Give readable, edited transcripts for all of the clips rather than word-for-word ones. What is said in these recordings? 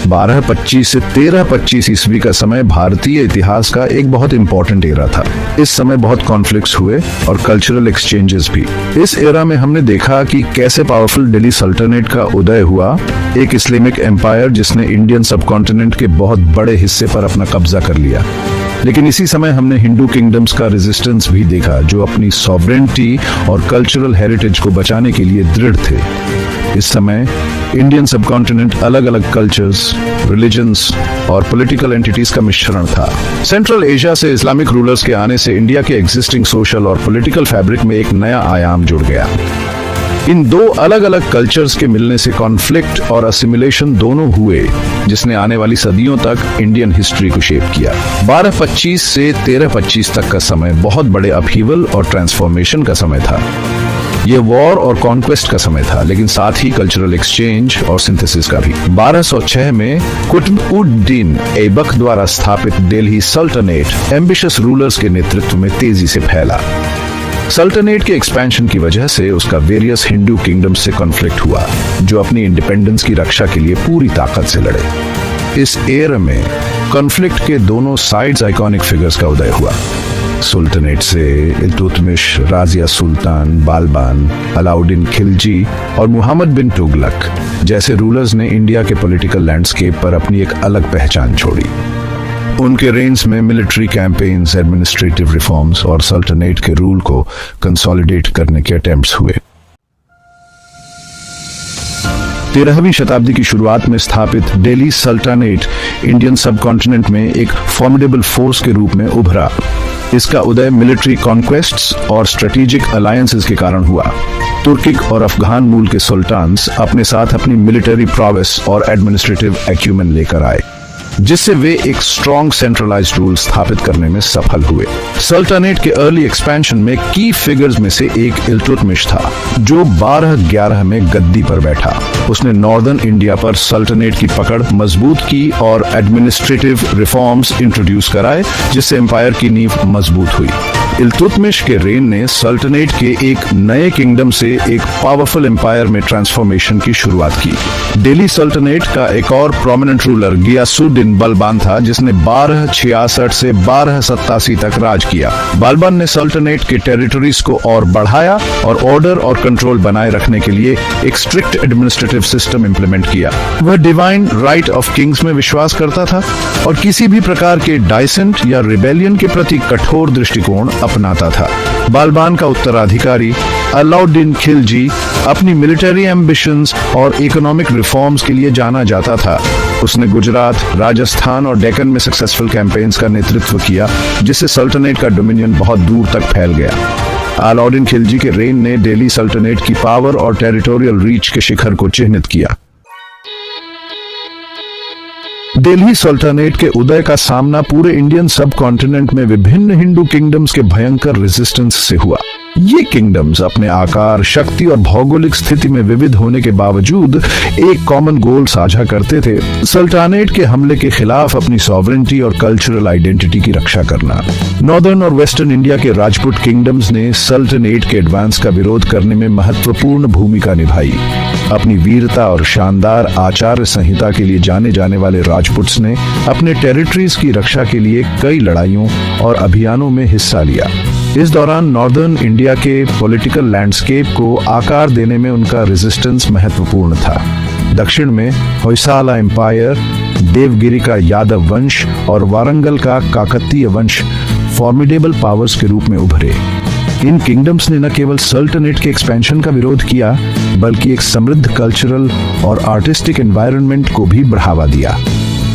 1225 से 1325 ईस्वी का समय भारतीय इतिहास का एक बहुत इंपॉर्टेंट एरा था। इस समय बहुत कॉन्फ्लिक्ट्स हुए और कल्चरल एक्सचेंजेस भी। इस एरा में हमने देखा कि कैसे पावरफुल दिल्ली सल्तनत का उदय हुआ, एक इस्लामिक एम्पायर जिसने इंडियन सबकॉन्टिनेंट के बहुत बड़े हिस्से पर अपना कब्जा कर लिया। लेकिन इसी समय हमने हिंदू किंगडम्स का रेजिस्टेंस भी देखा, जो अपनी सॉवरेनिटी और कल्चरल हेरिटेज को बचाने के लिए दृढ़ थे। इस समय इंडियन सबकॉन्टिनेंट अलग अलग कल्चर्स, रिलीजन्स और पॉलिटिकल एंटिटीज का मिश्रण था। सेंट्रल एशिया से इस्लामिक रूलर्स के आने से इंडिया के एग्जिस्टिंग सोशल और पॉलिटिकल फैब्रिक में एक नया आयाम जुड़ गया। इन दो अलग अलग कल्चर्स के मिलने से कॉन्फ्लिक्ट और असिमिलेशन दोनों हुए, जिसने आने वाली सदियों तक इंडियन हिस्ट्री को शेप किया। 1225 से 1325 तक का समय बहुत बड़े अपहीवल और ट्रांसफॉर्मेशन का समय था। ये वॉर और कॉन्क्वेस्ट का समय था, लेकिन साथ ही कल्चरल एक्सचेंज और सिंथेसिस का भी। 1206 में कुतुब-उद-दीन ऐबक द्वारा स्थापित दिल्ली सल्तनत एम्बिशियस रूलर्स के नेतृत्व में तेजी से फैला। सल्तनत के एक्सपेंशन की वजह से उसका वेरियस हिंदू किंगडम्स से कॉन्फ्लिक्ट हुआ, जो अपनी इंडिपेंडेंस की रक्षा के लिए पूरी ताकत से लड़े। इस एरा में कॉन्फ्लिक्ट के दोनों साइड्स आइकॉनिक फिगर्स का उदय हुआ। सुल्तानेट से इल्तुतमिश, राजिया सुल्तान, बालबान, अलाउद्दीन खिलजी और मुहम्मद बिन तुगलक जैसे रूलर्स ने इंडिया के पॉलिटिकल लैंडस्केप पर अपनी एक अलग पहचान छोड़ी। उनके रेंज में मिलिट्री कैंपेन्स, एडमिनिस्ट्रेटिव रिफॉर्म्स और सल्तनत के रूल को कंसोलिडेट करने के अटेम्प्ट्स हुए। 13वीं शताब्दी की शुरुआत में स्थापित दिल्ली सल्तनत इंडियन सबकॉन्टिनेंट में एक फॉर्मिडेबल फोर्स के रूप में उभरा। इसका उदय मिलिट्री कॉन्क्वेस्ट्स और स्ट्रेटेजिक अलायंसेस के कारण हुआ। तुर्किक और अफगान मूल के सुल्तान्स अपने साथ अपनी मिलिट्री प्रोवेस और एडमिनिस्ट्रेटिव एक्यूमेन लेकर आए, जिससे वे एक स्ट्रॉन्ग सेंट्रलाइज्ड रूल स्थापित करने में सफल हुए। सल्तनत के अर्ली एक्सपेंशन में की फिगर्स में से एक इल्तुतमिश था, जो 1211 में गद्दी पर बैठा। उसने नॉर्दर्न इंडिया पर सल्तनत की पकड़ मजबूत की और एडमिनिस्ट्रेटिव रिफॉर्म्स इंट्रोड्यूस कराए, जिससे एम्पायर की नींव मजबूत हुई। इल्तुतमिश के रेन ने सल्तनत के एक नए किंगडम से एक पावरफुल एम्पायर में ट्रांसफॉर्मेशन की शुरुआत की। दिल्ली सल्तनत का एक और प्रोमिनेंट रूलर गियासुद्दीन बलबान था, जिसने 1266 से 1287 तक राज किया। बलबान ने सल्तनत के टेरिटरीज को और बढ़ाया और ऑर्डर और कंट्रोल बनाए रखने के लिए एक स्ट्रिक्ट एडमिनिस्ट्रेटिव सिस्टम इंप्लीमेंट किया। वह डिवाइन राइट ऑफ किंग्स में विश्वास करता था और किसी भी प्रकार के डाइसेंट या रिबेलियन के प्रति कठोर दृष्टिकोण अपनाता था। बलबान का उत्तराधिकारी अलाउद्दीन खिलजी अपनी मिलिट्री एम्बिशंस और इकोनॉमिक रिफॉर्म्स के लिए जाना जाता था। उसने गुजरात, राजस्थान और डेक्कन में सक्सेसफुल कैंपेन्स का नेतृत्व किया, जिससे सल्तनत का डोमिनियन बहुत दूर तक फैल गया। अलाउद्दीन खिलजी के रेन ने दिल्ली सल्तनत की पावर और टेरिटोरियल रीच के शिखर को चिह्नित किया। दिल्ली सल्तनत के उदय का सामना पूरे इंडियन सबकॉन्टिनेंट में विभिन्न हिंदू किंगडम्स के भयंकर रेजिस्टेंस से हुआ। ये किंगडम्स अपने आकार, शक्ति और भौगोलिक स्थिति में विविध होने के बावजूद एक कॉमन गोल साझा करते थे: सल्तनत के हमले के खिलाफ अपनी सॉवरेनिटी और कल्चरल आइडेंटिटी की रक्षा करना। नॉर्दर्न और वेस्टर्न इंडिया के राजपूत किंगडम्स ने सल्तनत के एडवांस का विरोध करने में महत्वपूर्ण भूमिका निभाई। अपनी वीरता और शानदार आचार संहिता के लिए जाने जाने वाले राजपूत्स ने अपने टेरिटरीज की रक्षा के लिए कई लड़ाइयों और अभियानों में हिस्सा लिया। इस दौरान नॉर्दर्न इंडिया के पॉलिटिकल लैंडस्केप को आकार देने में उनका रेजिस्टेंस महत्वपूर्ण था। दक्षिण में होयसाला एम्पायर, देवगिरी का यादव वंश और वारंगल का काकतीय वंश फॉर्मिडेबल पावर्स के रूप में उभरे। इन किंगडम्स ने न केवल सल्तनत के एक्सपेंशन का विरोध किया, बल्कि एक समृद्ध कल्चरल और आर्टिस्टिक एनवायरनमेंट को भी बढ़ावा दिया।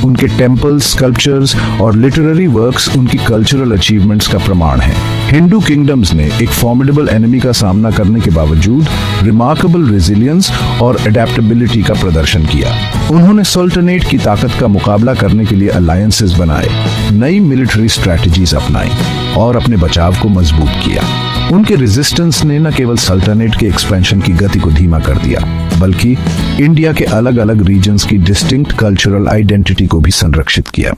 उनके टेम्पल्स, स्कल्पचर्स और लिटरेरी वर्क्स उनकी कल्चरल अचीवमेंट्स का प्रमाण है। हिंदू किंगडम्स ने एक फॉर्मिडेबल एनिमी का सामना करने के बावजूद रिमार्केबल रेजिलियंस और एडेप्टेबिलिटी का प्रदर्शन किया। उन्होंने सल्तनत की ताकत का मुकाबला करने के लिए अलायंसेस बनाए, नई मिलिट्री स्ट्रैटेजीज अपनाई और अपने बचाव को मजबूत किया। उनके रेजिस्टेंस ने न केवल सल्तनत के एक्सपेंशन की गति को धीमा कर दिया, बल्कि इंडिया के अलग अलग रीजन्स की डिस्टिंक्ट कल्चरल आइडेंटिटी को भी संरक्षित किया।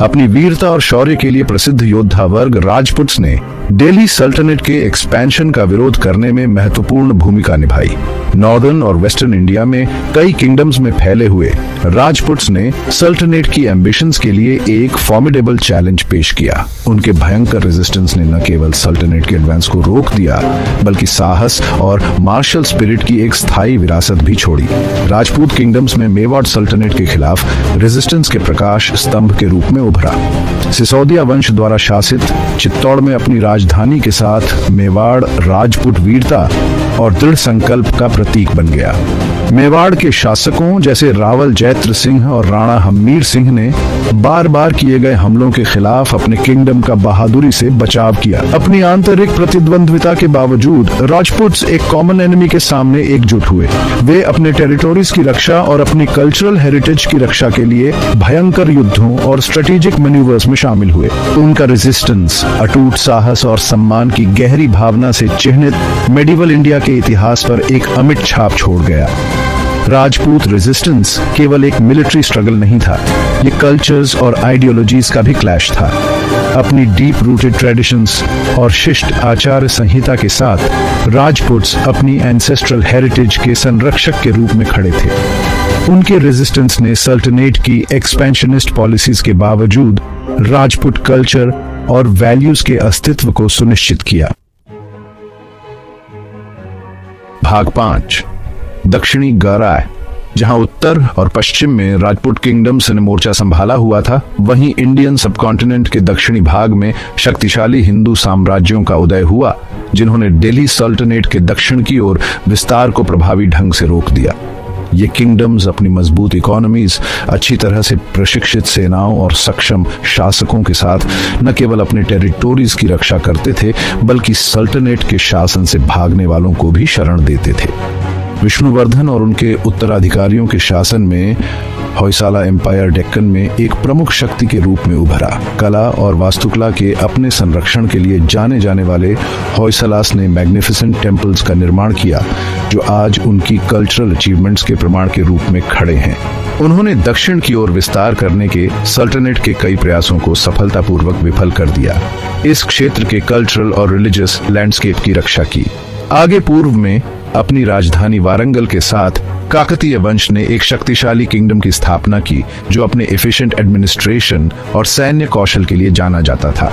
अपनी वीरता और शौर्य के लिए प्रसिद्ध योद्धा वर्ग राजपूत्स ने दिल्ली सल्तनत के एक्सपेंशन का विरोध करने में महत्वपूर्ण भूमिका निभाई। नॉर्दर्न और वेस्टर्न इंडिया में कई किंगडम्स में फैले हुए राजपुट्स ने सल्तनत की एम्बिशंस के लिए एक फॉर्मिडेबल चैलेंज पेश किया। उनके भयंकर रेजिस्टेंस ने न केवल सल्तनत के एडवांस को रोक दिया, बल्कि साहस और मार्शल स्पिरिट की एक स्थायी विरासत भी छोड़ी। राजपूत किंगडम्स में मेवाड़ सल्तनत के खिलाफ रेजिस्टेंस के प्रकाश स्तंभ के रूप में उभरा। सिसोदिया वंश द्वारा शासित चित्तौड़ में अपनी राजधानी के साथ मेवाड़ राजपूत वीरता और दृढ़ संकल्प का प्रतीक बन गया। मेवाड़ के शासकों जैसे रावल जैत्र सिंह और राणा हम्मीर सिंह ने बार बार किए गए हमलों के खिलाफ अपने किंगडम का बहादुरी से बचाव किया। अपनी आंतरिक प्रतिद्वंद्विता के बावजूद राजपूट्स एक कॉमन एनिमी के सामने एकजुट हुए। वे अपने टेरिटोरीज की रक्षा और अपनी कल्चरल हेरिटेज की रक्षा के लिए भयंकर युद्धों और स्ट्रेटेजिक मैन्यूवर्स में शामिल हुए। उनका रेजिस्टेंस, अटूट साहस और सम्मान की गहरी भावना से चिह्नित मेडिवल इंडिया के इतिहास पर एक अमिट छाप छोड़ गया। राजपूत रेजिस्टेंस केवल एक मिलिट्री स्ट्रगल नहीं था, ये कल्चर्स और आइडियोलॉजीज का भी क्लैश था। अपनी डीप रूटेड ट्रेडिशंस और शिष्ट आचार संहिता के साथ राजपूट्स अपनी एंसेस्ट्रल हेरिटेज के संरक्षक के रूप में खड़े थे। उनके रेजिस्टेंस ने सल्तनत की एक्सपेंशनिस्ट पॉलिसीज के बावजूद राजपूत कल्चर और वैल्यूज के अस्तित्व को सुनिश्चित किया। भाग 5, दक्षिणी गराय। जहां उत्तर और पश्चिम में राजपूत किंगडम्स ने मोर्चा संभाला हुआ था, वहीं इंडियन सबकॉन्टिनेंट के दक्षिणी भाग में शक्तिशाली हिंदू साम्राज्यों का उदय हुआ, जिन्होंने दिल्ली सल्तनत के दक्षिण की ओर विस्तार को प्रभावी ढंग से रोक दिया। ये किंगडम्स अपनी मजबूत इकोनॉमीज, अच्छी तरह से प्रशिक्षित सेनाओं और सक्षम शासकों के साथ न केवल अपने टेरिटोरीज की रक्षा करते थे, बल्कि सल्तनत के शासन से भागने वालों को भी शरण देते थे। विष्णुवर्धन और उनके उत्तराधिकारियों के शासन में होयसाला एम्पायर डेक्कन में एक प्रमुख शक्ति के रूप में उभरा। कला और वास्तुकला के अपने संरक्षण के लिए जाने जाने वाले होयसालास ने मैग्निफिसेंट टेम्पल्स का निर्माण किया, जो आज उनकी कल्चरल अचीवमेंट्स के प्रमाण के रूप में खड़े हैं। उन्होंने दक्षिण की ओर विस्तार करने के सल्तनत के कई प्रयासों को सफलतापूर्वक विफल कर दिया। इस क्षेत्र के कल्चरल और रिलीजियस लैंडस्केप की रक्षा की। आगे पूर्व में अपनी राजधानी वारंगल के साथ काकतीय वंश ने एक शक्तिशाली किंगडम की स्थापना की, जो अपने एफिशिएंट एडमिनिस्ट्रेशन और सैन्य कौशल के लिए जाना जाता था।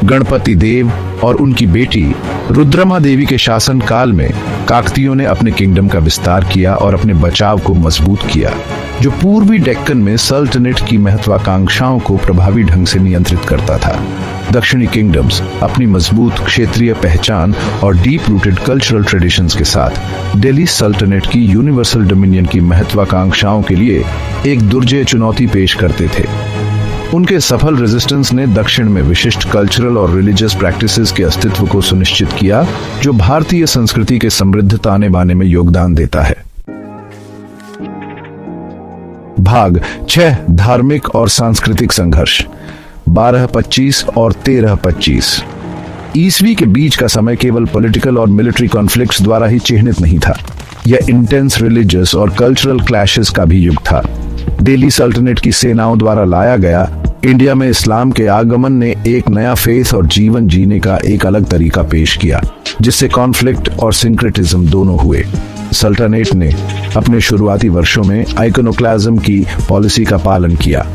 गणपति देव और उनकी बेटी रुद्रमा देवी के शासन काल में काकतीयों ने अपने किंगडम का विस्तार किया और अपने बचाव को मजबूत किया, जो पूर्वी डेक्कन में सल्तनत की महत्वाकांक्षाओं को प्रभावी ढंग से नियंत्रित करता था। दक्षिणी किंगडम्स अपनी मजबूत क्षेत्रीय पहचान और डीप रूटेड कल्चरल ट्रेडिशंस के साथ दिल्ली सल्तनत की यूनिवर्सल डोमिनियन की महत्वाकांक्षाओं के लिए एक दुर्जय चुनौती पेश करते थे। उनके सफल रेजिस्टेंस ने दक्षिण में विशिष्ट कल्चरल और रिलीजियस प्रैक्टिसेस के अस्तित्व को सुनिश्चित किया, जो भारतीय संस्कृति के समृद्ध ताने बाने में योगदान देता है। भाग 6, धार्मिक और सांस्कृतिक संघर्ष। 1225 और 1325 ईस्वी के बीच का समय केवल पॉलिटिकल और मिलिट्री कॉन्फ्लिक्ट्स द्वारा ही चिह्नित नहीं था, यह इंटेंस रिलीजियस और कल्चरल क्लैशेस का भी युग था। दिल्ली सल्तनत की सेनाओं द्वारा लाया गया इंडिया में इस्लाम के आगमन ने एक नया फेथ और जीवन जीने का एक अलग तरीका पेश किया, जिससे कॉन्फ्लिक्ट और सिंक्रेटिज्म दोनों हुए। सल्तनत ने अपने शुरुआती वर्षों में आइकोनोक्लाज्म की पॉलिसी का पालन किया,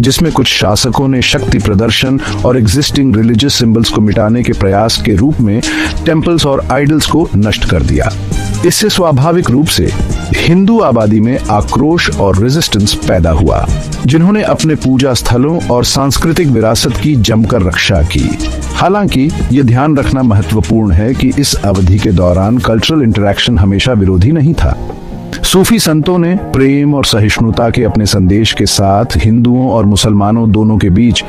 जिसमें कुछ शासकों ने शक्ति प्रदर्शन और एग्जिस्टिंग रिलीजियस सिंबल्स को मिटाने के प्रयास के रूप में टेम्पल्स और आइडल्स को नष्ट कर दिया। इससे स्वाभाविक रूप से हिंदू आबादी में आक्रोश और रेजिस्टेंस पैदा हुआ, जिन्होंने अपने पूजा स्थलों और सांस्कृतिक विरासत की जमकर रक्षा की। हालांकि ये ध्यान रखना महत्वपूर्ण है कि इस अवधि के दौरान कल्चरल इंटरैक्शन हमेशा विरोधी नहीं था। सूफी संतों ने प्रेम और सहिष्णुता के अपने संदेश के साथ हिंदुओं और मुसलमानों दोनों के बीच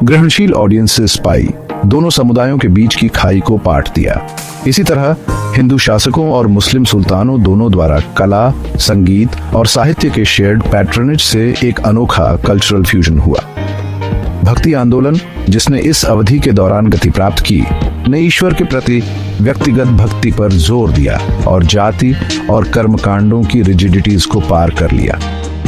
ग्रहणशील ऑडियंसेस पाई, दोनों समुदायों के बीच की खाई को पाट दिया। इसी तरह हिंदू शासकों और मुस्लिम सुल्तानों दोनों द्वारा कला, संगीत और साहित्य के शेयर्ड पैट्रनेज से एक अनोखा कल्चरल फ्यूजन हुआ। भक्ति आंदोलन, जिसने इस अवधि के दौरान गति प्राप्त की, ने ईश्वर के प्रति व्यक्तिगत भक्ति पर जोर दिया और जाति और कर्मकांडों की रिजिडिटीज को पार कर लिया।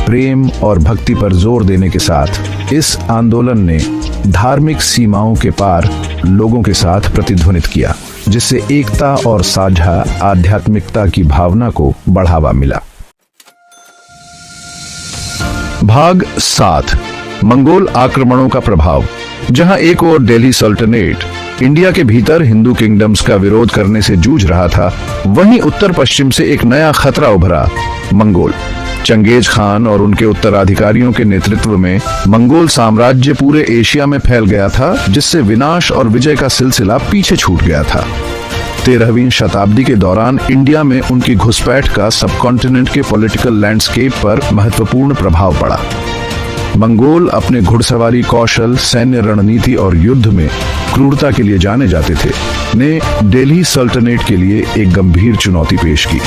प्रेम और भक्ति पर जोर देने के साथ इस आंदोलन ने धार्मिक सीमाओं के पार लोगों के साथ प्रतिध्वनित किया, जिससे एकता और साझा आध्यात्मिकता की भावना को बढ़ावा मिला। भाग 7, मंगोल आक्रमणों का प्रभाव। जहां एक ओर दिल्ली सल्तनत इंडिया के भीतर हिंदू किंगडम्स का विरोध करने से जूझ रहा था, वहीं उत्तर पश्चिम से एक नया खतरा उभरा, मंगोल। चंगेज खान और उनके उत्तराधिकारियों के नेतृत्व में मंगोल साम्राज्य पूरे एशिया में फैल गया था, जिससे विनाश और विजय का सिलसिला पीछे छूट गया था। 13वीं शताब्दी के दौरान इंडिया में उनकी घुसपैठ का सबकॉन्टिनेंट के पॉलिटिकल लैंडस्केप पर महत्वपूर्ण प्रभाव पड़ा। मंगोल अपने घुड़सवारी कौशल, सैन्य रणनीति और युद्ध में क्रूरता के लिए जाने जाते थे, ने दिल्ली सल्तनत के लिए एक गंभीर चुनौती पेश की।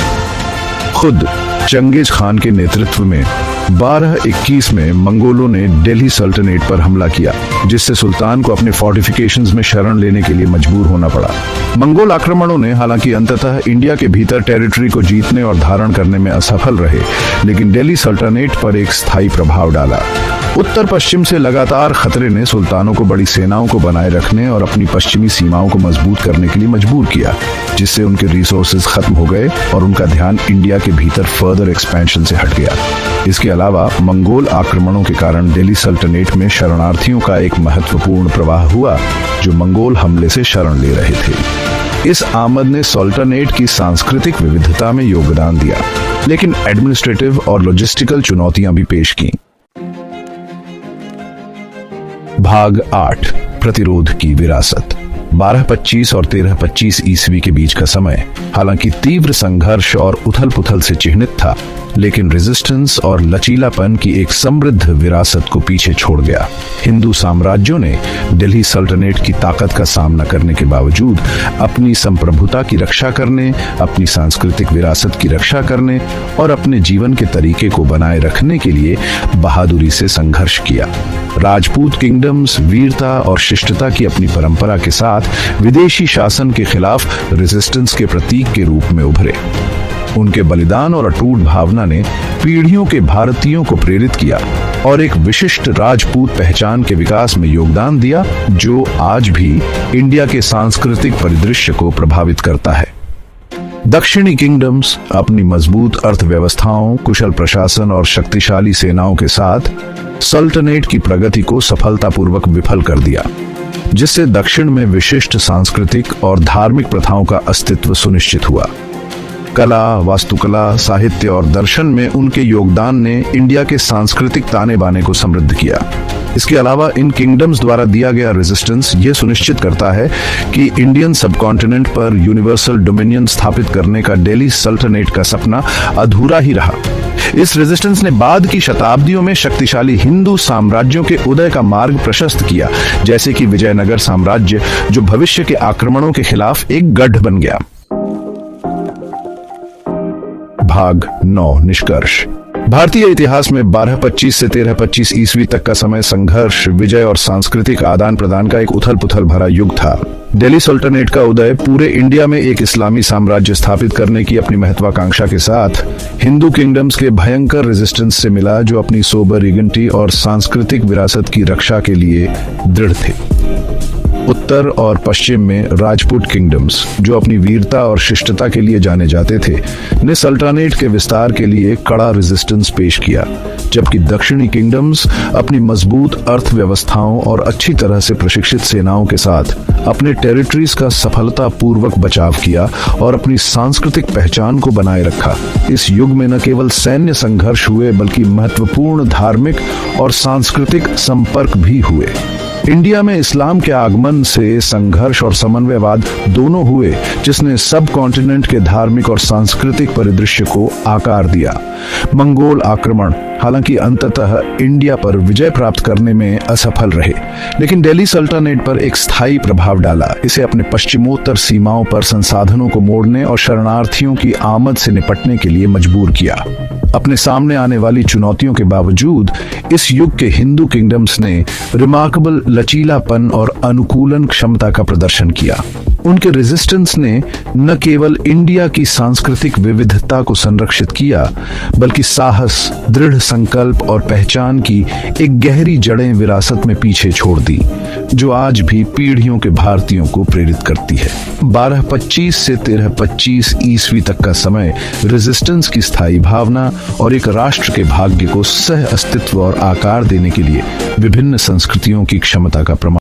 खुद चंगेज खान के नेतृत्व में 1221 में मंगोलों ने दिल्ली सल्तनत पर हमला किया, जिससे सुल्तान को अपने फोर्टिफिकेशंस में शरण लेने के लिए मजबूर होना पड़ा। मंगोल आक्रमणों ने हालांकि अंततः इंडिया के भीतर टेरिटरी को जीतने और धारण करने में असफल रहे, लेकिन दिल्ली सल्तनत पर एक स्थायी प्रभाव डाला। उत्तर पश्चिम से लगातार खतरे ने सुल्तानों को बड़ी सेनाओं को बनाए रखने और अपनी पश्चिमी सीमाओं को मजबूत करने के लिए मजबूर किया, जिससे उनके रिसोर्सेज खत्म हो गए और उनका ध्यान इंडिया के भीतर फर्दर एक्सपेंशन से हट गया। इसके अलावा मंगोल आक्रमणों के कारण दिल्ली सल्तनत में शरणार्थियों का एक महत्वपूर्ण प्रवाह हुआ, जो मंगोल हमले से शरण ले रहे थे। इस आमद ने सल्तनत की सांस्कृतिक विविधता में योगदान दिया, लेकिन एडमिनिस्ट्रेटिव और लॉजिस्टिकल चुनौतियां भी पेश की। भाग 8, प्रतिरोध की विरासत। 1225 और 1325 ईस्वी के बीच का समय हालांकि तीव्र संघर्ष और उथल पुथल से चिह्नित था, लेकिन रेजिस्टेंस और लचीलापन की एक समृद्ध विरासत को पीछे छोड़ गया। हिंदू साम्राज्यों ने दिल्ली सल्तनत की ताकत का सामना करने के बावजूद अपनी संप्रभुता की रक्षा करने, अपनी सांस्कृतिक विरासत की रक्षा करने और अपने जीवन के तरीके को बनाए रखने के लिए बहादुरी से संघर्ष किया। राजपूत किंगडम्स वीरता और शिष्टता की अपनी परंपरा के साथ विदेशी शासन के खिलाफ रेजिस्टेंस के प्रतीक के रूप में उभरे। उनके बलिदान और अटूट भावना ने पीढ़ियों के भारतीयों को प्रेरित किया और एक विशिष्ट राजपूत पहचान के विकास में योगदान दिया, जो आज भी इंडिया के सांस्कृतिक परिदृश्य को प्रभावित करता है। दक्षिणी किंगडम्स अपनी मजबूत अर्थव्यवस्थाओं, कुशल प्रशासन और शक्तिशाली सेनाओं के साथ सल्तनत की प्रगति को सफलतापूर्वक विफल कर दिया, जिससे दक्षिण में विशिष्ट सांस्कृतिक और धार्मिक प्रथाओं का अस्तित्व सुनिश्चित हुआ। कला, वास्तुकला, साहित्य और दर्शन में उनके योगदान ने इंडिया के सांस्कृतिक ताने बाने को समृद्ध किया। इसके अलावा इन किंगडम्स द्वारा दिया गया रेजिस्टेंस ये सुनिश्चित करता है कि इंडियन सबकॉन्टिनेंट पर यूनिवर्सल डोमिनियन स्थापित करने का दिल्ली सल्तनत का सपना अधूरा ही रहा। इस रेजिस्टेंस ने बाद की शताब्दियों में शक्तिशाली हिंदू साम्राज्यों के उदय का मार्ग प्रशस्त किया, जैसे कि विजयनगर साम्राज्य, जो भविष्य के आक्रमणों के खिलाफ एक गढ़ बन गया। भाग 9, निष्कर्ष। भारतीय इतिहास में 1225 से 1325 ईस्वी तक का समय संघर्ष, विजय और सांस्कृतिक आदान प्रदान का एक उथल पुथल भरा युग था। दिल्ली सल्तनत का उदय पूरे इंडिया में एक इस्लामी साम्राज्य स्थापित करने की अपनी महत्वाकांक्षा के साथ हिंदू किंगडम्स के भयंकर रेजिस्टेंस से मिला, जो अपनी सोबर रिगेंटी और सांस्कृतिक विरासत की रक्षा के लिए दृढ़ थे। उत्तर और पश्चिम में राजपूत किंगडम्स, जो अपनी वीरता और शिष्टता के लिए जाने जाते थे, ने सल्तनत के विस्तार के लिए कड़ा रेजिस्टेंस पेश किया, जबकि दक्षिणी किंगडम्स अपनी मजबूत अर्थव्यवस्थाओं और अच्छी तरह से प्रशिक्षित सेनाओं के साथ अपने टेरिटरीज का सफलतापूर्वक बचाव किया और अपनी सांस्कृतिक पहचान को बनाए रखा। इस युग में न केवल सैन्य संघर्ष हुए, बल्कि महत्वपूर्ण धार्मिक और सांस्कृतिक संपर्क भी हुए। इंडिया में इस्लाम के आगमन से संघर्ष और समन्वयवाद दोनों हुए, जिसने सब कॉन्टिनेंट के धार्मिक और सांस्कृतिक परिदृश्य को आकार दिया। मंगोल आक्रमण हालांकि अंततः इंडिया पर विजय प्राप्त करने में असफल रहे, लेकिन दिल्ली सल्तनत पर एक स्थायी प्रभाव डाला। इसे अपने पश्चिमोत्तर सीमाओं पर संसाधनों को मोड़ने और शरणार्थियों की आमद से निपटने के लिए मजबूर किया। अपने सामने आने वाली चुनौतियों के बावजूद इस युग के हिंदू किंगडम्स ने रिमार्केबल लचीलापन और अनुकूलन क्षमता का प्रदर्शन किया। उनके रेजिस्टेंस ने न केवल इंडिया की सांस्कृतिक विविधता को संरक्षित किया, बल्कि साहस, दृढ़ संकल्प और पहचान की एक गहरी जड़ें विरासत में पीछे छोड़ दी, जो आज भी पीढ़ियों के भारतीयों को प्रेरित करती है। 1225 से 1325 ईस्वी तक का समय रेजिस्टेंस की स्थायी भावना और एक राष्ट्र के भाग्य को सह अस्तित्व और आकार देने के लिए विभिन्न संस्कृतियों की क्षमता का प्रमाण